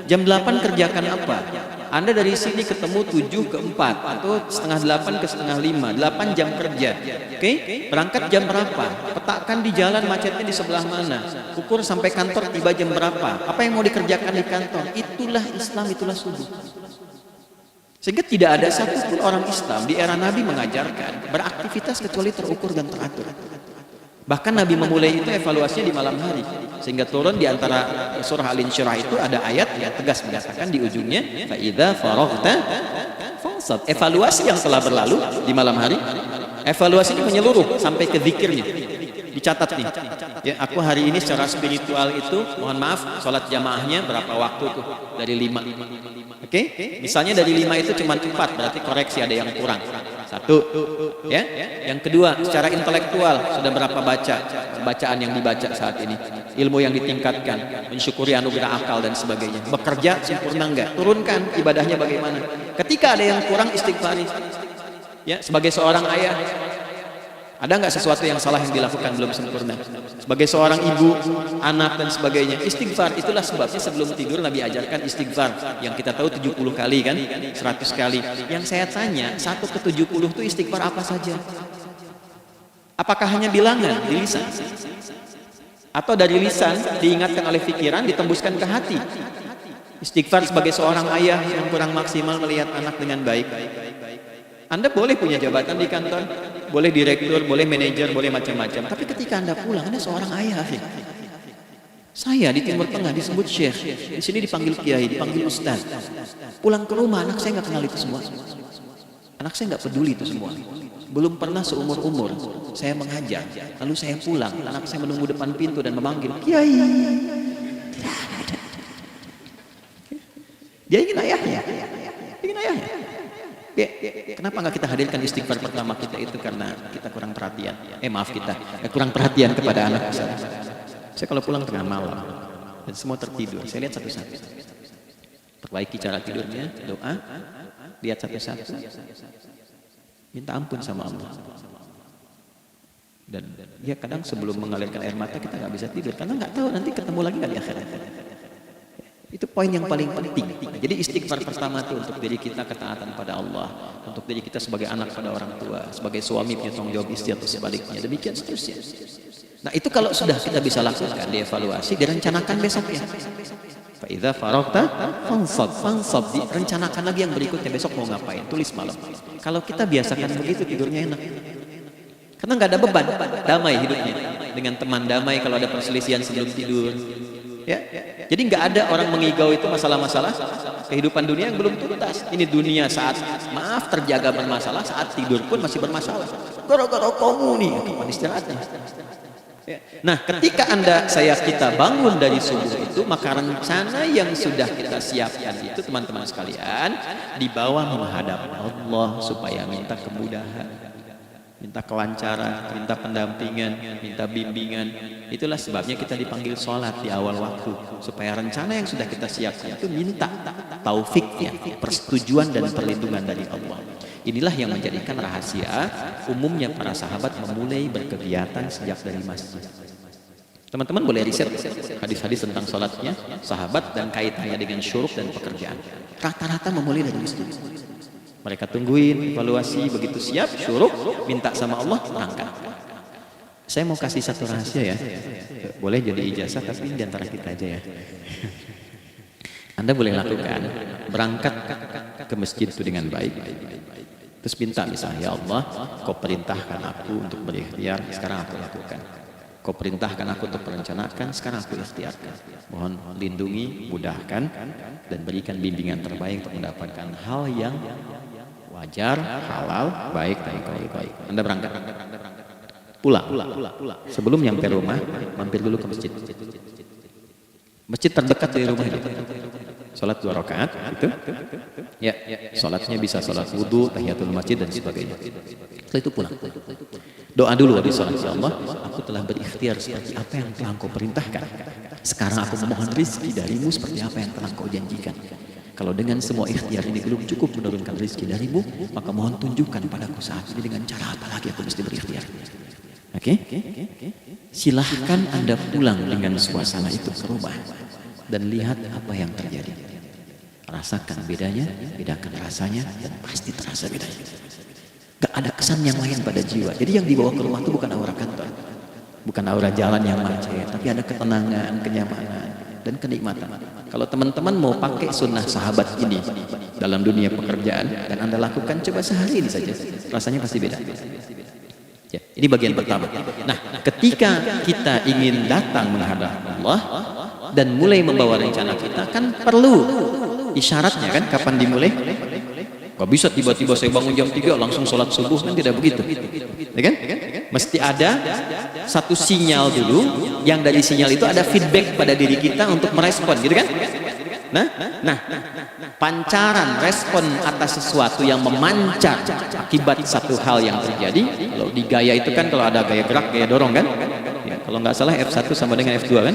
Jam 8 kerjakan apa? Anda dari sini ketemu 7 ke 4 atau setengah 8 ke setengah 5, 8 jam kerja. Oke? Berangkat jam berapa? Petakan di jalan macetnya di sebelah mana? Ukur sampai kantor tiba jam berapa? Apa yang mau dikerjakan di kantor? Itulah Islam, itulah subuh. Sehingga tidak ada satupun orang Islam di era Nabi mengajarkan beraktivitas kecuali terukur dan teratur. Bahkan Nabi memulai itu evaluasinya di malam hari. Sehingga turun di antara surah Al-Insyirah itu ada ayat yang tegas menyatakan di ujungnya fa idza faraghta fansab. Evaluasi yang telah berlalu di malam hari, evaluasi ini menyeluruh sampai ke zikirnya. Dicatat nih. Ya, aku hari ini secara spiritual itu mohon maaf salat jamaahnya berapa waktu tuh? Dari 5. Oke? Misalnya dari 5 itu cuma 4, berarti koreksi ada yang kurang. 1. Ya. Yang kedua, secara intelektual sudah berapa bacaan yang dibaca saat ini? Ilmu yang ditingkatkan, mensyukuri anugerah akal dan sebagainya. Bekerja sempurna enggak? Turunkan ibadahnya bagaimana? Ketika ada yang kurang istighfari. Ya, sebagai seorang ayah ada nggak sesuatu yang salah yang dilakukan belum sempurna? Sebagai seorang ibu, anak dan sebagainya, istighfar. Itulah sebabnya sebelum tidur Nabi ajarkan istighfar. Yang kita tahu 70 kali kan, 100 kali. Yang saya tanya, 1 ke 70 itu istighfar apa saja? Apakah hanya bilangan di lisan? Atau dari lisan diingatkan oleh pikiran, ditembuskan ke hati? Istighfar sebagai seorang ayah yang kurang maksimal melihat anak dengan baik. Anda boleh punya jabatan di kantor, boleh direktur, boleh manajer, boleh macam-macam. Tapi ketika Anda pulang, Anda seorang ayah. Saya di Timur Tengah disebut syekh, di sini dipanggil kiai, dipanggil ustaz. Pulang ke rumah, anak saya nggak kenal itu semua. Anak saya nggak peduli itu semua. Belum pernah seumur-umur saya mengajar, lalu saya pulang, anak saya menunggu depan pintu dan memanggil kiai. Dia ingin ayahnya, ingin ayahnya. Kenapa nggak kita hadirkan istighfar pertama kita itu karena kita kurang perhatian. Kurang perhatian kepada anak saya. Saya kalau pulang tengah malam dan semua tertidur, saya lihat satu-satu. Perbaiki cara tidurnya, doa, lihat satu-satu, minta ampun sama Allah. Dan ya kadang sebelum mengalirkan air mata kita nggak bisa tidur karena nggak tahu nanti ketemu lagi nggak di akhirat. Itu poin yang paling penting. Jadi istighfar pertama itu untuk diri kita ketaatan pada Allah, untuk diri kita sebagai anak pada orang tua, sebagai suami punya tanggung jawab istri atau sebaliknya, demikian seterusnya. Nah itu kalau sudah kita bisa lakukan, dievaluasi, direncanakan besoknya. Fa idza faraghta fansab, direncanakan lagi yang berikutnya, besok mau ngapain, tulis malam. Kalau kita biasakan begitu tidurnya enak. Karena nggak ada beban, damai hidupnya. Dengan teman damai kalau ada perselisihan sebelum tidur. Ya, jadi nggak ada orang mengigau itu masalah-masalah kehidupan dunia yang belum tuntas. Ini dunia saat maaf terjaga bermasalah, saat tidur pun masih bermasalah. Gara-gara kamu nih, kapan istirahatnya? Ya. Nah, ketika kita bangun dari subuh itu, maka rencana yang sudah kita siapkan itu teman-teman sekalian dibawa menghadap Allah supaya minta kemudahan, minta kelancaran, minta pendampingan, minta bimbingan. Itulah sebabnya kita dipanggil sholat di awal waktu, supaya rencana yang sudah kita siapkan itu minta taufiknya, persetujuan dan perlindungan dari Allah. Inilah yang menjadikan rahasia umumnya para sahabat memulai berkegiatan sejak dari masjid. Teman-teman boleh riset hadis-hadis tentang sholatnya sahabat dan kaitannya dengan syuruk dan pekerjaan. Rata-rata memulai dari masjid. Mereka tungguin evaluasi, begitu siap syuruk, minta sama Allah, berangkat. Saya mau kasih satu rahasia ya, boleh jadi ijazah tapi di antara kita aja ya. Anda boleh lakukan berangkat ke masjid itu dengan baik. Terus minta misalnya, ya Allah, kau perintahkan aku untuk berikhtiar, sekarang aku lakukan. Kau perintahkan aku untuk merencanakan, sekarang aku ikhtiarkan. Mohon lindungi, mudahkan, dan berikan bimbingan terbaik untuk mendapatkan hal yang wajar, halal, baik, dan kau baik. Anda berangkat, pulang. Sebelum nyampe rumah, mampir dulu ke masjid. Masjid terdekat dari rumah itu. Sholat 2 rakaat, itu. Ya, sholatnya bisa sholat wudhu, tahiyatul masjid, dan sebagainya. Setelah itu pulang. Doa dulu habis sholat. Ya Allah, aku telah berikhtiar seperti apa yang telah Engkau perintahkan. Sekarang aku memohon rizki darimu seperti apa yang telah Engkau janjikan. Kalau dengan semua ikhtiar ini belum cukup menurunkan rizki darimu, maka mohon tunjukkan padaku saat ini dengan cara apa lagi aku mesti berikhtiar. Oke? Silahkan Anda pulang dengan suasana itu ke rumah dan lihat apa yang terjadi. Rasakan bedanya, bedakan rasanya, dan pasti terasa bedanya. Gak ada kesan yang lain pada jiwa. Jadi yang dibawa ke rumah itu bukan aura kantor, bukan aura jalan yang macet, tapi ada ketenangan, kenyamanan, dan kenikmatan. Kalau teman-teman mau pakai sunnah sahabat ini dalam dunia pekerjaan dan Anda lakukan, coba sehari ini saja, rasanya pasti beda. Ya, ini bagian pertama. Nah, ketika kita ingin datang menghadap Allah dan mulai membawa rencana kita, kan perlu isyaratnya kan, kapan dimulai? Gak bisa tiba-tiba saya bangun jam 3 langsung sholat subuh, kan tidak begitu, ya kan? Mesti ada satu sinyal dulu, yang dari sinyal itu ada feedback pada diri kita untuk merespon, gitu kan? Nah, pancaran respon atas sesuatu yang memancar akibat satu hal yang terjadi. Kalau di gaya itu kan, kalau ada gaya gerak, gaya dorong kan? Ya, kalau nggak salah F1 sama dengan F2 kan?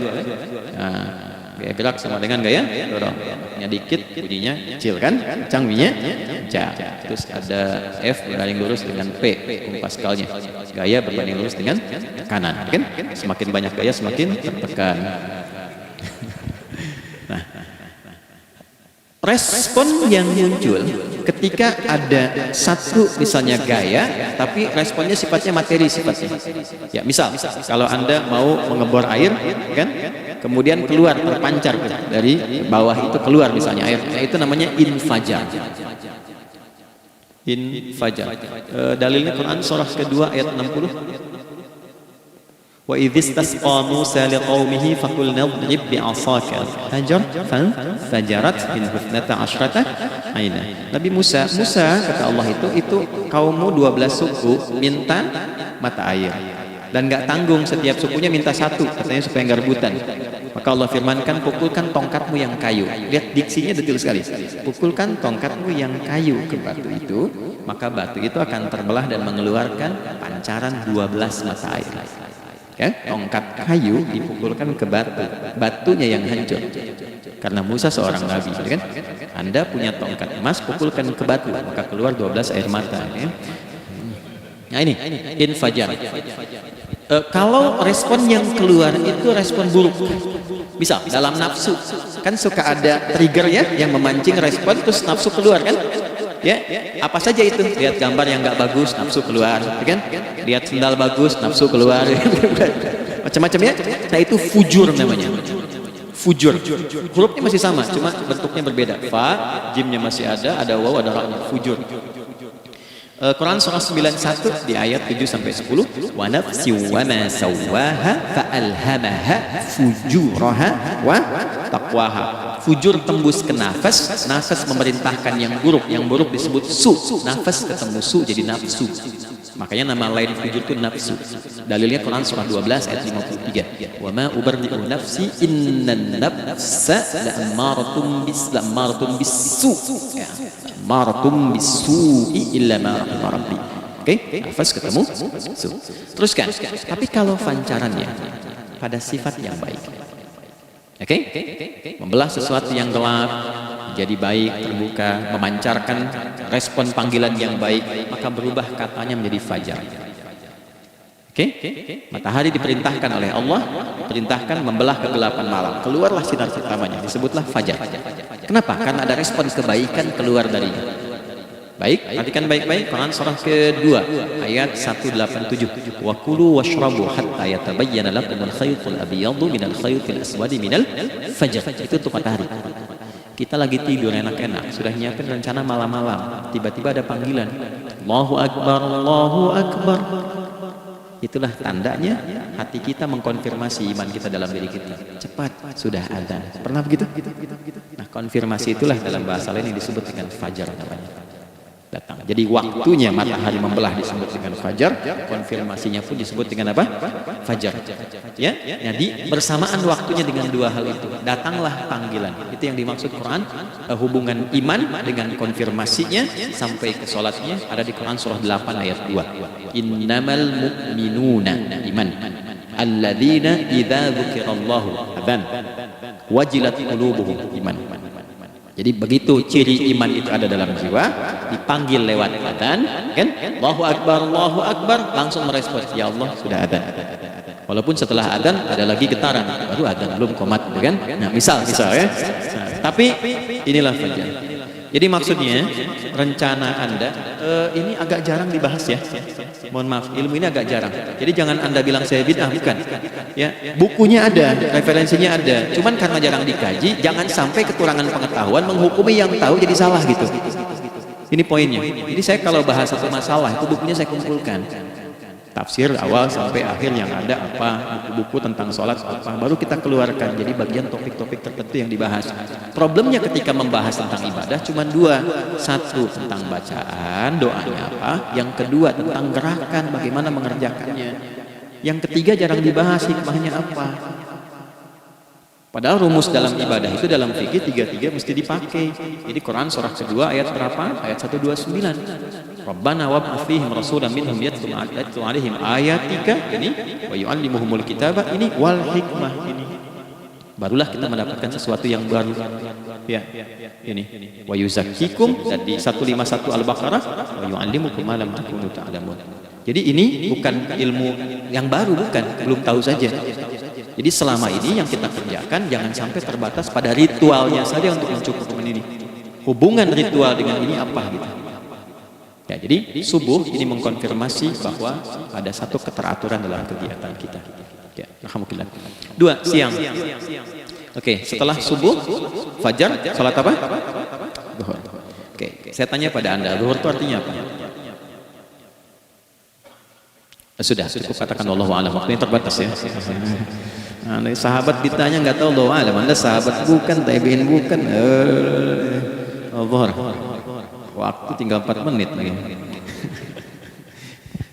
Nah, gaya gerak sama dengan gaya dorong. Nya dikit, bunyinya kecil kan? Kencang bunyinya kencang. Terus ada F berbanding lurus dengan P, Pascalnya. Gaya berbanding lurus dengan kanan, kan? Semakin banyak gaya semakin tertekan. Respon yang muncul ketika ada satu misalnya gaya, tapi responnya sifatnya materi sifatnya. Ya, misal kalau Anda mau mengebor air, kan? Kemudian keluar terpancar dari bawah itu keluar misalnya air, itu namanya infajar. Infajar. Dalilnya Quran surah kedua ayat 60. Wa idzistasqa Musa liqaumihi faqulna idrib bi'asaka hajar fajarat min 12 aina. Nabi Musa kata Allah itu kaummu 12 suku minta mata air dan enggak tanggung, setiap sukunya minta satu, katanya supaya enggak rebutan. Maka Allah firmankan, pukulkan tongkatmu yang kayu. Lihat diksinya detil sekali. Pukulkan tongkatmu yang kayu ke batu itu, maka batu itu akan terbelah dan mengeluarkan pancaran 12 mata air. Ya, tongkat kayu dipukulkan ke batu, batunya yang hancur. Karena Musa seorang nabi, kan? Anda punya tongkat emas, pukulkan ke batu, maka keluar 12 air mata. Ya. Nah ini infajar. Kalau respon yang keluar itu respon buruk, misal dalam nafsu, kan suka ada trigger ya yang memancing respon, terus nafsu keluar kan? Ya, apa saja itu? Lihat gambar yang nggak bagus, nafsu keluar, kan? Lihat sendal bagus, nafsu keluar, macam-macam ya. Nah itu fujur namanya. Fujur. Hurufnya masih sama, cuma bentuknya berbeda. Fa, jimnya masih ada waw, ada ra. Fujur. Quran surah 91 di ayat 7 sampai 10. Wa nafsi wa ma sawwaha fa alhamaha fujuraha wa taqwaha. Fujur tembus ke nafas, nafas memerintahkan yang buruk disebut su. Nafas ketemu su jadi nafsu. Makanya nama lain fujur itu nafsu. Dalilnya Quran surah 12 ayat 53. Wa ma ubarri'u nafsi innan nafsa la'ammaratun bisu. Ya. Maratum bisu'i illa ma rahima rabbi. Oke, nafas ketemu su. Teruskan. Tapi kalau pancarannya pada sifat yang baik. Oke? Membelah sesuatu yang gelap jadi baik, terbuka, memancarkan respon panggilan yang baik, maka berubah katanya menjadi fajar. Oke? Matahari diperintahkan oleh Allah, perintahkan membelah kegelapan malam. Keluarlah sinar pertamanya, disebutlah fajar. Kenapa? Karena ada respon kebaikan keluar darinya. Baik, perhatikan baik-baik Quran surah kedua ayat 187. Wa kulu washrabu hatta yatabayyana lakumul khaytul abyadu minal khaytil aswadi minal fajr. Itu untuk matahari. Kita lagi tidur enak-enak, sudah nyiapin rencana malam-malam, tiba-tiba ada panggilan, Allahu Akbar, Allahu Akbar. Itulah tandanya hati kita mengkonfirmasi iman kita dalam diri kita. Cepat, sudah adzan. Pernah begitu? Nah, konfirmasi itulah dalam bahasa lain yang disebut dengan fajar namanya. Datang. Jadi waktunya matahari membelah disebut dengan fajar, konfirmasinya pun disebut dengan apa? Fajar. Ya. Jadi bersamaan waktunya dengan dua hal itu, datanglah panggilan. Itu yang dimaksud Quran, hubungan iman dengan konfirmasinya sampai ke salatnya ada di Quran surah 8 ayat 2. Innamal mu'minuna iman alladzina idza dzukirallahu adzan wajilat qulubuhum iman. Jadi begitu ciri iman itu ada dalam jiwa, dipanggil lewat adzan, kan? Allahu Akbar, langsung merespon, ya Allah sudah adzan. Walaupun setelah adzan ada lagi getaran, baru adzan belum qomat, kan? Nah, misal ya. Nah, tapi inilah fajar. Jadi maksudnya rencana Anda ini agak jarang dibahas ya. Mohon maaf, ilmu ini agak jarang. Jadi jangan Anda bilang saya bid'ah, bukan. Ya, bukunya ada, referensinya ada. Cuman karena jarang dikaji, jangan sampai kekurangan pengetahuan menghukumi yang tahu jadi salah gitu. Ini poinnya. Jadi saya kalau bahas satu masalah, itu bukunya saya kumpulkan. Tafsir awal sampai akhir yang ada apa, buku-buku tentang sholat apa, baru kita keluarkan jadi bagian topik-topik tertentu yang dibahas. Problemnya ketika membahas tentang ibadah cuma dua, satu tentang bacaan doanya apa, yang kedua tentang gerakan bagaimana mengerjakannya, yang ketiga jarang dibahas hikmahnya apa. Padahal rumus dalam ibadah itu dalam fikih tiga-tiga mesti dipakai. Jadi Quran surah kedua ayat berapa? Ayat 129. Rabbana wab'ats fihim rasulan minhum yatlu alaihim ayatika ini wa yu'allimuhumul kitaba ini wal hikmah ini. Barulah kita mendapatkan sesuatu yang baru. Ya, ini wa yuzakkikum dan di 151 Al-Baqarah wa yu'allimukum ma lam takunu ta'lamun. Jadi ini bukan ilmu yang baru, bukan, belum tahu saja. Jadi selama ini yang kita kerjakan jangan sampai terbatas pada ritualnya saja untuk mencukupkan ini. Hubungan ritual dengan ini apa gitu. Ya, jadi subuh ini mengkonfirmasi bahwa ada satu keteraturan dalam kegiatan kita. Ya, alhamdulillah. Dua, siang. Oke, setelah subuh, fajar, salat apa? Zuhur. Oke, saya tanya pada Anda, zuhur itu artinya apa? Sudah, cukup katakan Allahu a'lam. Waktunya terbatas ya. Nah, sahabat ditanya nggak tahu Allahu a'lam. Anda sahabat bukan, tabi'in bukan. Zuhur. Waktu tinggal 4 menit lagi.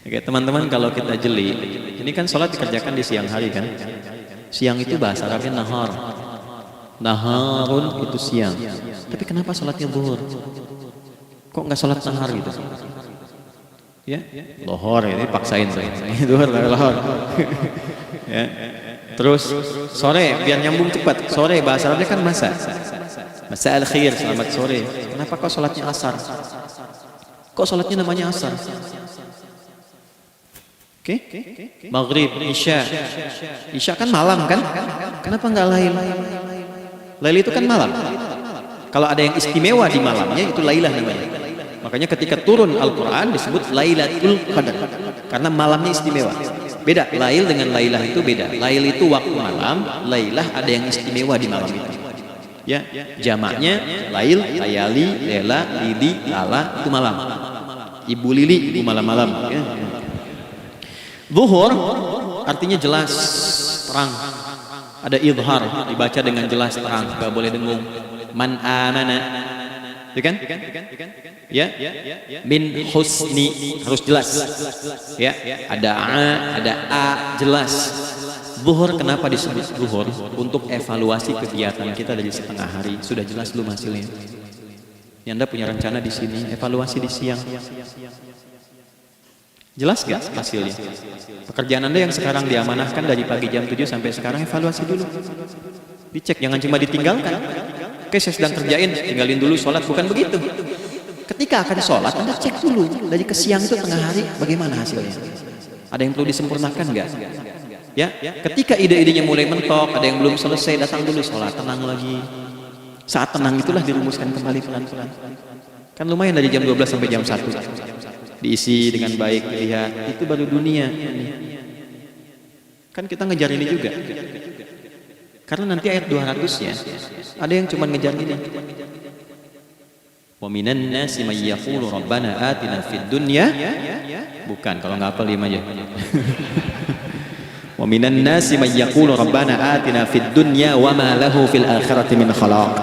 Oke, teman-teman, kalau kita jeli, ini kan sholat dikerjakan di siang hari kan? Siang itu bahasa Arabnya nahar. Naharun itu siang. Tapi kenapa sholatnya zuhur? Kok nggak sholat nahar gitu? Ya, lohor ini paksain saya. Zuhur lohor. Ya. Terus sore biar nyambung cepat. Sore bahasa Arabnya kan masa. Masa al-khair, selamat sore. Kenapa kok sholatnya asar? Kok sholatnya namanya asar? Oke? Maghrib, Isya. Isya kan malam kan? Kenapa nggak lail? Lail itu kan malam. Kalau ada yang istimewa di malamnya itu lailah namanya. Makanya ketika turun Al-Quran disebut Lailatul Qadar. Karena malamnya istimewa. Beda, lail dengan lailah itu beda. Lail itu waktu malam, lailah ada yang istimewa di malam itu. Ya, jamaknya lail, layali, lela, lili, lala itu malam. Ibu Lili itu malam-malam. Ya. Zuhur artinya jelas, terang. Ada idhar, dibaca dengan jelas terang, gak boleh dengung. Man amana, ya kan? Ya, min husni harus jelas. Ya, ada a jelas. Zuhur kenapa disebut zuhur? Untuk evaluasi kegiatan kita dari setengah hari. Sudah jelas belum hasilnya? Ya, Anda punya rencana di sini, evaluasi di siang. Jelas gak hasilnya? Pekerjaan Anda yang sekarang diamanahkan dari pagi jam 7 sampai sekarang, evaluasi dulu. Dicek, jangan cuma ditinggalkan. Oke, saya sedang kerjain, tinggalin dulu sholat. Bukan begitu. Ketika akan sholat, Anda cek dulu. Dari ke siang itu tengah hari, bagaimana hasilnya? Ada yang perlu disempurnakan nggak? Ya, ketika ide-idenya mulai mentok, ada yang belum selesai, datang dulu sholat, tenang lagi. Saat tenang itulah dirumuskan kembali pelan-pelan. Kan lumayan dari jam 12 sampai jam 1. Diisi dengan baik, lihat, itu baru dunia. Kan kita ngejar ini juga. Karena nanti ayat 200-nya, ada yang cuma ngejar ini. Wa minan nasi may yaqulu rabbana atina fid dunya. Bukan, kalau nggak hafal diam aja. Wa minan nasi may yaqulu rabbana atina fid dunya wa ma lahu fil akhirati min khalaq.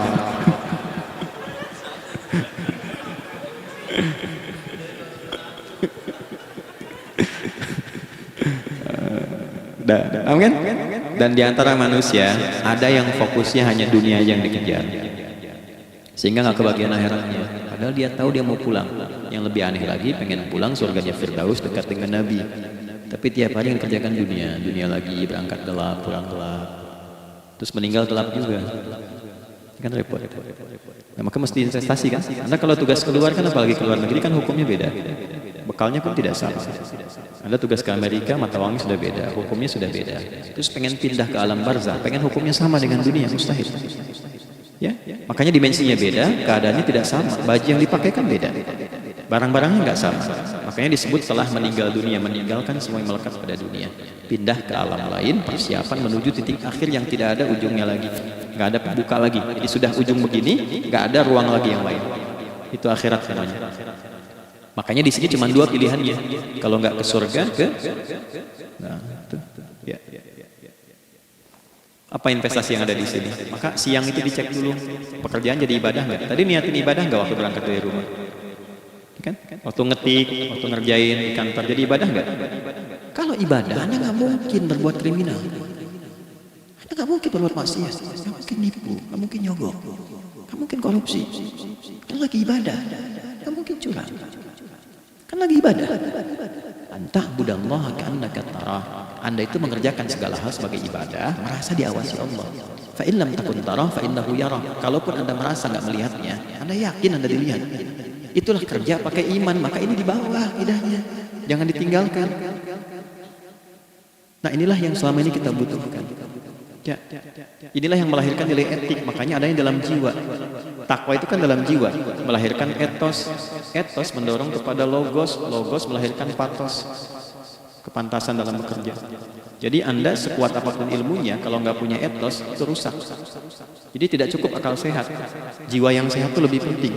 Amin. Dan di antara manusia ada yang fokusnya hanya dunia yang dikejar, sehingga nggak kebagian akhiratnya. Padahal dia tahu dia mau pulang. Yang lebih aneh lagi, pengen pulang surganya Firdaus dekat dengan Nabi. Tapi tiap hari kerjakan dunia, dunia lagi, berangkat gelap, pulang gelap, terus meninggal gelap juga. Kan repot. Nah, maka mesti investasi kan. Anda kalau tugas keluar kan, apalagi keluar negeri kan hukumnya beda. Bekalnya pun tidak sama. Anda tugas ke Amerika, mata uangnya sudah beda, hukumnya sudah beda. Terus pengen pindah ke alam barzah, pengen hukumnya sama dengan dunia, mustahil. Ya, makanya dimensinya beda, keadaannya tidak sama, baju yang dipakai kan beda, barang-barangnya nggak sama. Makanya disebut setelah meninggal dunia, meninggalkan semua yang melekat pada dunia, pindah ke alam lain, persiapan menuju titik akhir yang tidak ada ujungnya lagi, nggak ada pembuka lagi. Jadi sudah ujung begini, nggak ada ruang lagi yang lain. Itu akhirat namanya. Makanya di sini cuma dua pilihannya. Kalau nggak ke surga, nah, itu. Ya. Apa investasi yang ada di sini? Maka siang itu dicek dulu, pekerjaan jadi ibadah nggak? Tadi niatin ibadah nggak waktu berangkat dari rumah? Kan? Waktu ngetik, waktu ngerjain di kantor, jadi ibadah nggak? Kalau ibadah, Anda nggak mungkin berbuat kriminal. Anda nggak mungkin berbuat maksiat, nggak mungkin nipu, nggak mungkin nyogok, nggak mungkin korupsi. Kan lagi ibadah, nggak mungkin curang. Kan lagi ibadah. Antah budallaha ka'annaka tarah. Anda itu mengerjakan segala hal sebagai ibadah, merasa diawasi Allah. Fa in lam takun tarah fa innahu yarah. Kalaupun Anda merasa nggak melihatnya, Anda yakin Anda dilihat. Itulah kerja pakai iman, maka ini di bawah idahnya. Jangan ditinggalkan. Nah, inilah yang selama ini kita butuhkan. Ya. Inilah yang melahirkan nilai etik, makanya adanya dalam jiwa. Takwa itu kan dalam jiwa, melahirkan etos. Etos mendorong kepada logos, logos melahirkan patos, kepantasan dalam bekerja. Jadi Anda sekuat apapun ilmunya, kalau nggak punya etos, itu rusak. Jadi tidak cukup akal sehat. Jiwa yang sehat itu lebih penting.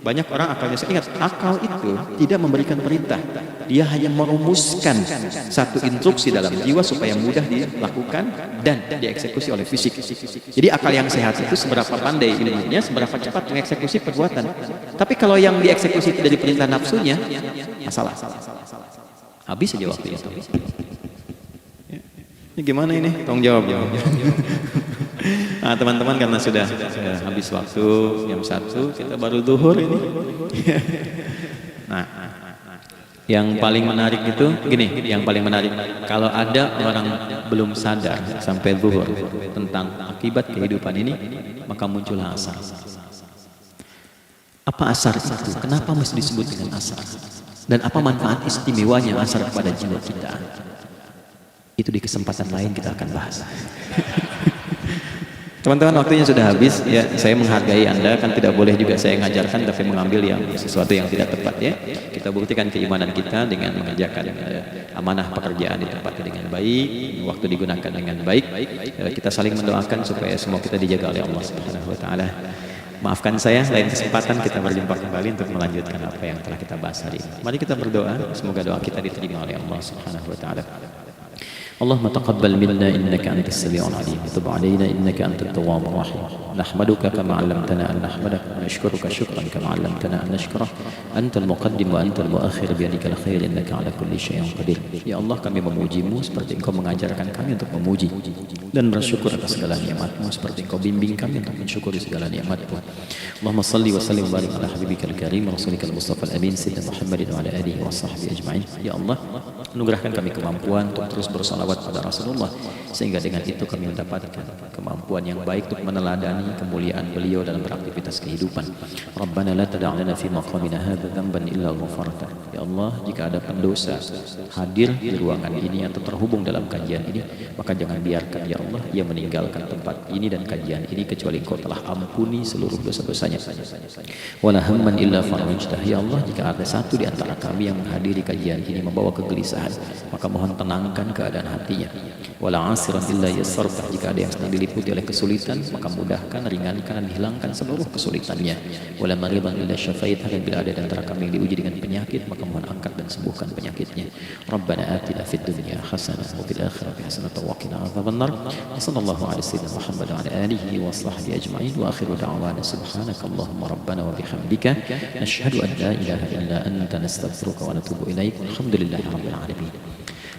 Banyak orang akalnya sehat. Ingat, akal itu tidak memberikan perintah. Dia hanya merumuskan satu instruksi dalam jiwa supaya mudah dilakukan dan dieksekusi oleh fisik. Jadi akal yang sehat itu seberapa pandai ilmunya, seberapa cepat mengeksekusi perbuatan. Tapi kalau yang dieksekusi dari perintah nafsunya, masalah. Habis saja waktu itu. Ini gimana ini? Tolong jawab. Nah, teman-teman, karena sudah habis waktu jam 1, kita baru zuhur ini. Nah, yang paling menarik itu gini, yang paling menarik kalau ada orang belum sadar sampai zuhur tentang akibat kehidupan ini, maka muncullah asar. Apa asar itu? Kenapa mesti disebut dengan asar? Dan apa manfaat istimewanya asar kepada jiwa kita? Itu di kesempatan lain kita akan bahas. Teman-teman, waktunya sudah habis ya. Saya menghargai Anda, kan tidak boleh juga saya mengajarkan tapi mengambil yang sesuatu yang tidak tepat ya. Kita buktikan keimanan kita dengan mengerjakan amanah pekerjaan di tempatnya dengan baik, waktu digunakan dengan baik. Kita saling mendoakan supaya semua kita dijaga oleh Allah Subhanahu wa taala. Maafkan saya, lain kesempatan kita berjumpa kembali untuk melanjutkan apa yang telah kita bahas hari ini. Mari kita berdoa, semoga doa kita diterima oleh Allah Subhanahu wa taala. اللهم تقبل منا إنك أنت السميع العليم وتب علينا إنك أنت التواب الرحيم نحمدك كما علمتنا أن نحمدك ونشكرك شكرا كما علمتنا أن نشكره أنت المقدم وأنت المؤخر بيدك الخير إنك على كل شيء قدير. Ya Allah, kami memujimu seperti Engkau mengajarkan kami untuk memuji dan bersyukur atas segala nikmat-Mu seperti Engkau bimbing kami untuk mensyukuri segala nikmat-Mu. Allahumma salli wa sallim wa barik ala habibikal karim rasulika al-mustafa al-amin sayyidina Muhammadin wa ala alihi wa sahbihi ajma'in. Ya Allah, anugerahkan kami kemampuan untuk terus bersalawat pada Rasulullah, sehingga dengan itu kami mendapatkan kemampuan yang baik untuk meneladani kemuliaan beliau dalam beraktivitas kehidupan. Rabbana la tada' lana fi maqamina hadza dhanban illa ghafarta. Ya Allah, jika ada pendosa hadir di ruangan ini atau terhubung dalam kajian ini, maka jangan biarkan ya Allah ia meninggalkan tempat ini dan kajian ini kecuali Engkau telah ampuni seluruh dosa-dosanya. Wala hamman illa farajtah. Ya Allah, jika ada satu di antara kami yang menghadiri kajian ini membawa kegelisahan, maka mohon tenangkan keadaan hati nantinya. Wala asiran illa yassartah, jika ada yang sedang diliputi oleh kesulitan maka mudahkan, ringankan dan hilangkan seluruh kesulitannya. Wala maridan illa syafaitah, dan bila ada di antara kami yang diuji dengan penyakit maka mohon angkat dan sembuhkan penyakitnya. Rabbana atina fid dunya hasanah wa fil akhirati hasanah wa qina adzabannar. Sallallahu alaihi wasallam Muhammad wa ala alihi wa sahbihi ajma'in wa akhiru da'wana subhanakallahumma rabbana wa bihamdika nashhadu an la ilaha illa anta nastaghfiruka wa natubu ilaik. Alhamdulillahi rabbil alamin.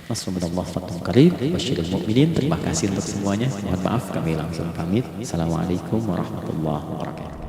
Nasrullah fathun qarib basyiril mu'minin. Terima kasih untuk semuanya. Mohon maaf kami langsung pamit. Assalamualaikum warahmatullahi wabarakatuh.